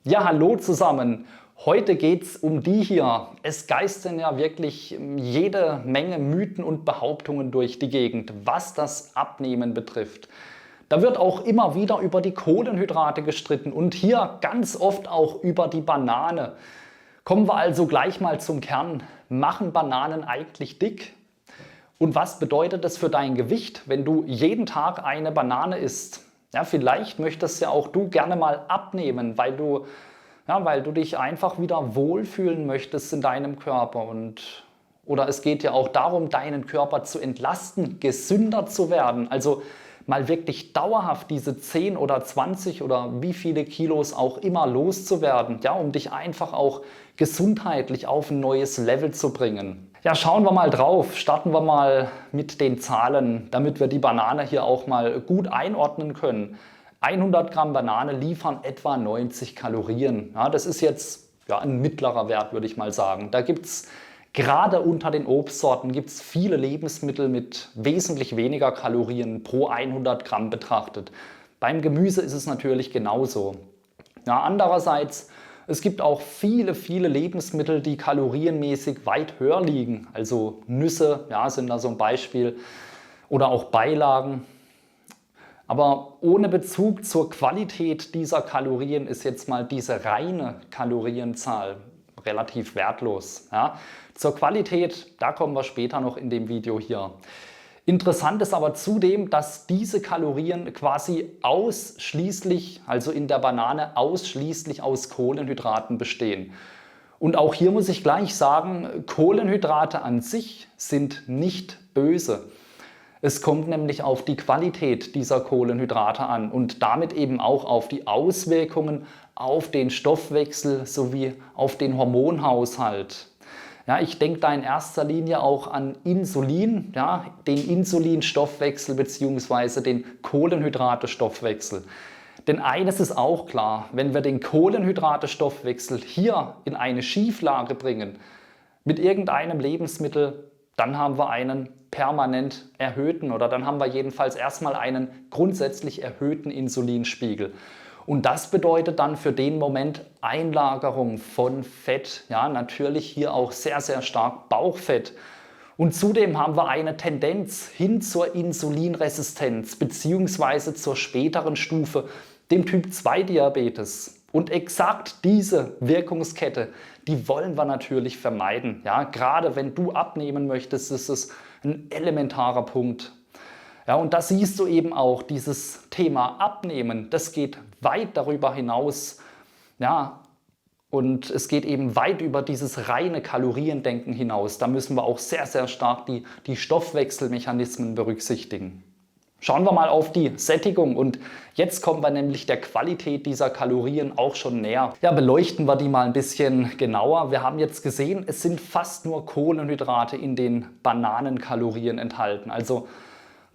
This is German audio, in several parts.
Ja, hallo zusammen. Heute geht es um die hier. Es geistern ja wirklich jede Menge Mythen und Behauptungen durch die Gegend, was das Abnehmen betrifft. Da wird auch immer wieder über die Kohlenhydrate gestritten und hier ganz oft auch über die Banane. Kommen wir also gleich mal zum Kern. Machen Bananen eigentlich dick? Und was bedeutet das für dein Gewicht, wenn du jeden Tag eine Banane isst? Ja, vielleicht möchtest ja auch du gerne mal abnehmen, weil du dich einfach wieder wohlfühlen möchtest in deinem Körper. Oder es geht ja auch darum, deinen Körper zu entlasten, gesünder zu werden. Also mal wirklich dauerhaft diese 10 oder 20 oder wie viele Kilos auch immer loszuwerden, ja, um dich einfach auch gesundheitlich auf ein neues Level zu bringen. Ja, schauen wir mal drauf. Starten wir mal mit den Zahlen, damit wir die Banane hier auch mal gut einordnen können. 100 Gramm Banane liefern etwa 90 Kalorien. Ja, das ist jetzt ein mittlerer Wert, würde ich mal sagen. Da gibt es gerade unter den Obstsorten gibt's viele Lebensmittel mit wesentlich weniger Kalorien pro 100 Gramm betrachtet. Beim Gemüse ist es natürlich genauso. Ja, andererseits, es gibt auch viele Lebensmittel, die kalorienmäßig weit höher liegen. Also Nüsse, ja, sind da so ein Beispiel, oder auch Beilagen. Aber ohne Bezug zur Qualität dieser Kalorien ist jetzt mal diese reine Kalorienzahl relativ wertlos. Ja. Zur Qualität, da kommen wir später noch in dem Video hier. Interessant ist aber zudem, dass diese Kalorien quasi ausschließlich, also in der Banane ausschließlich aus Kohlenhydraten bestehen. Und auch hier muss ich gleich sagen, Kohlenhydrate an sich sind nicht böse. Es kommt nämlich auf die Qualität dieser Kohlenhydrate an und damit eben auch auf die Auswirkungen auf den Stoffwechsel sowie auf den Hormonhaushalt. Ja, ich denke da in erster Linie auch an Insulin, ja, den Insulinstoffwechsel bzw. den Kohlenhydratestoffwechsel. Denn eines ist auch klar, wenn wir den Kohlenhydratestoffwechsel hier in eine Schieflage bringen mit irgendeinem Lebensmittel, dann haben wir einen permanent erhöhten oder dann haben wir jedenfalls erstmal einen grundsätzlich erhöhten Insulinspiegel. Und das bedeutet dann für den Moment Einlagerung von Fett. Ja, natürlich hier auch sehr stark Bauchfett. Und zudem haben wir eine Tendenz hin zur Insulinresistenz bzw. zur späteren Stufe, dem Typ-2-Diabetes. Und exakt diese Wirkungskette, die wollen wir natürlich vermeiden. Ja, gerade wenn du abnehmen möchtest, ist es ein elementarer Punkt. Ja, und da siehst du eben auch dieses Thema Abnehmen, das geht weit darüber hinaus. Ja, und es geht eben weit über dieses reine Kaloriendenken hinaus. Da müssen wir auch sehr stark die Stoffwechselmechanismen berücksichtigen. Schauen wir mal auf die Sättigung und jetzt kommen wir nämlich der Qualität dieser Kalorien auch schon näher. Ja, beleuchten wir die mal ein bisschen genauer. Wir haben jetzt gesehen, es sind fast nur Kohlenhydrate in den Bananenkalorien enthalten. Also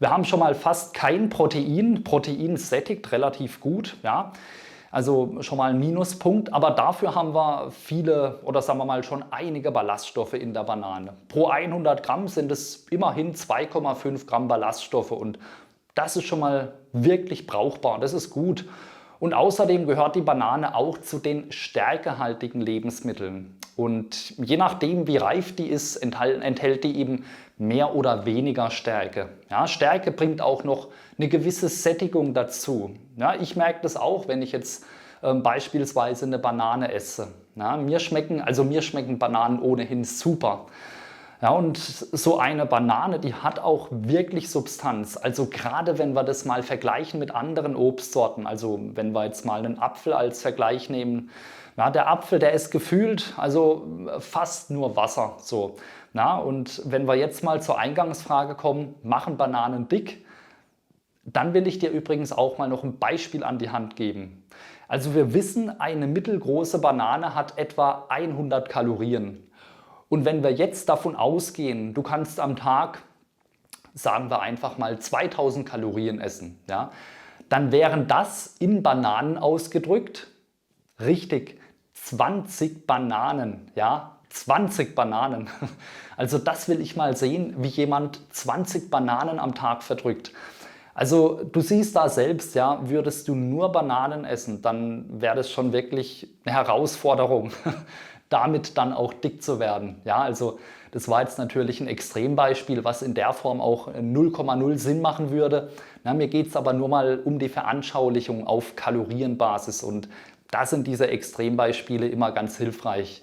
wir haben schon mal fast kein Protein. Protein sättigt relativ gut, ja. Also schon mal ein Minuspunkt, aber dafür haben wir viele oder sagen wir mal schon einige Ballaststoffe in der Banane. Pro 100 Gramm sind es immerhin 2,5 Gramm Ballaststoffe und das ist schon mal wirklich brauchbar, das ist gut. Und außerdem gehört die Banane auch zu den stärkehaltigen Lebensmitteln. Und je nachdem, wie reif die ist, enthält die eben mehr oder weniger Stärke. Ja, Stärke bringt auch noch eine gewisse Sättigung dazu. Ja, ich merke das auch, wenn ich jetzt beispielsweise eine Banane esse. Ja, mir schmecken Bananen ohnehin super. Ja, und so eine Banane, die hat auch wirklich Substanz. Also gerade wenn wir das mal vergleichen mit anderen Obstsorten, also wenn wir jetzt mal einen Apfel als Vergleich nehmen, ja, der Apfel, der ist gefühlt also fast nur Wasser. So. Ja, und wenn wir jetzt mal zur Eingangsfrage kommen, machen Bananen dick? Dann will ich dir übrigens auch mal noch ein Beispiel an die Hand geben. Also wir wissen, eine mittelgroße Banane hat etwa 100 Kalorien. Und wenn wir jetzt davon ausgehen, du kannst am Tag, sagen wir einfach mal 2000 Kalorien essen, ja, dann wären das in Bananen ausgedrückt, richtig, 20 Bananen, ja, 20 Bananen. Also das will ich mal sehen, wie jemand 20 Bananen am Tag verdrückt. Also du siehst da selbst, ja, würdest du nur Bananen essen, dann wäre das schon wirklich eine Herausforderung, damit dann auch dick zu werden. Ja, also das war jetzt natürlich ein Extrembeispiel, was in der Form auch 0,0 Sinn machen würde. Na, mir geht es aber nur mal um die Veranschaulichung auf Kalorienbasis und da sind diese Extrembeispiele immer ganz hilfreich.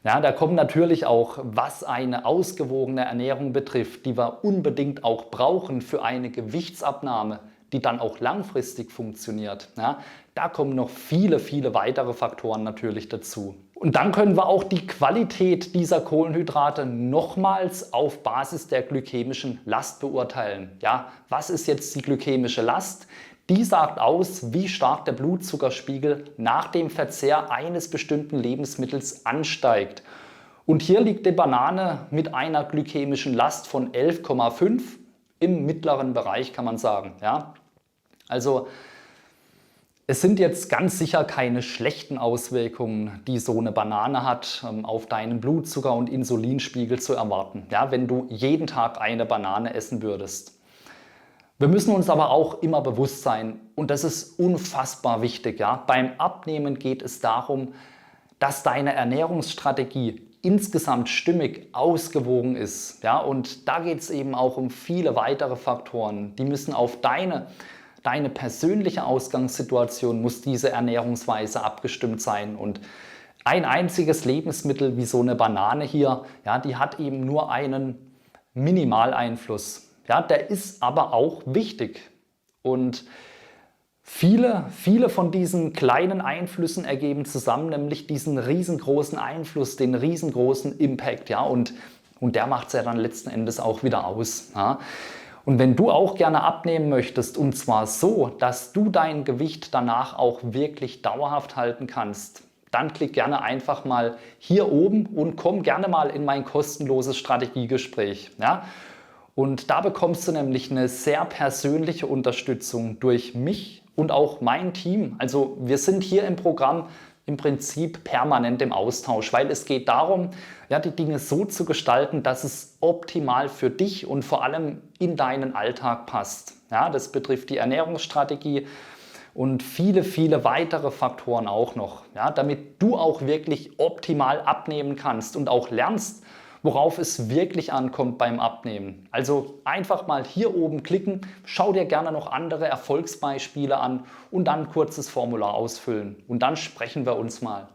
Ja, da kommt natürlich auch, was eine ausgewogene Ernährung betrifft, die wir unbedingt auch brauchen für eine Gewichtsabnahme, die dann auch langfristig funktioniert. Ja, da kommen noch viele, viele weitere Faktoren natürlich dazu. Und dann können wir auch die Qualität dieser Kohlenhydrate nochmals auf Basis der glykämischen Last beurteilen. Ja, was ist jetzt die glykämische Last? Die sagt aus, wie stark der Blutzuckerspiegel nach dem Verzehr eines bestimmten Lebensmittels ansteigt. Und hier liegt die Banane mit einer glykämischen Last von 11,5 im mittleren Bereich, kann man sagen. Ja? Also es sind jetzt ganz sicher keine schlechten Auswirkungen, die so eine Banane hat, auf deinen Blutzucker- und Insulinspiegel zu erwarten, ja, wenn du jeden Tag eine Banane essen würdest. Wir müssen uns aber auch immer bewusst sein, und das ist unfassbar wichtig, ja, beim Abnehmen geht es darum, dass deine Ernährungsstrategie insgesamt stimmig ausgewogen ist. Ja, und da geht es eben auch um viele weitere Faktoren. Die müssen auf deine persönliche Ausgangssituation, muss diese Ernährungsweise abgestimmt sein. Und ein einziges Lebensmittel wie so eine Banane hier, ja, die hat eben nur einen Minimaleinfluss. Ja, der ist aber auch wichtig. Und viele von diesen kleinen Einflüssen ergeben zusammen nämlich diesen riesengroßen Einfluss, den riesengroßen Impact. Ja, und der macht es ja dann letzten Endes auch wieder aus. Ja. Und wenn du auch gerne abnehmen möchtest, und zwar so, dass du dein Gewicht danach auch wirklich dauerhaft halten kannst, dann klick gerne einfach mal hier oben und komm gerne mal in mein kostenloses Strategiegespräch. Ja. Und da bekommst du nämlich eine sehr persönliche Unterstützung durch mich und auch mein Team. Also wir sind hier im Programm im Prinzip permanent im Austausch, weil es geht darum, ja, die Dinge so zu gestalten, dass es optimal für dich und vor allem in deinen Alltag passt. Ja, das betrifft die Ernährungsstrategie und viele, viele weitere Faktoren auch noch, ja, damit du auch wirklich optimal abnehmen kannst und auch lernst, worauf es wirklich ankommt beim Abnehmen. Also einfach mal hier oben klicken, schau dir gerne noch andere Erfolgsbeispiele an und dann ein kurzes Formular ausfüllen. Und dann sprechen wir uns mal.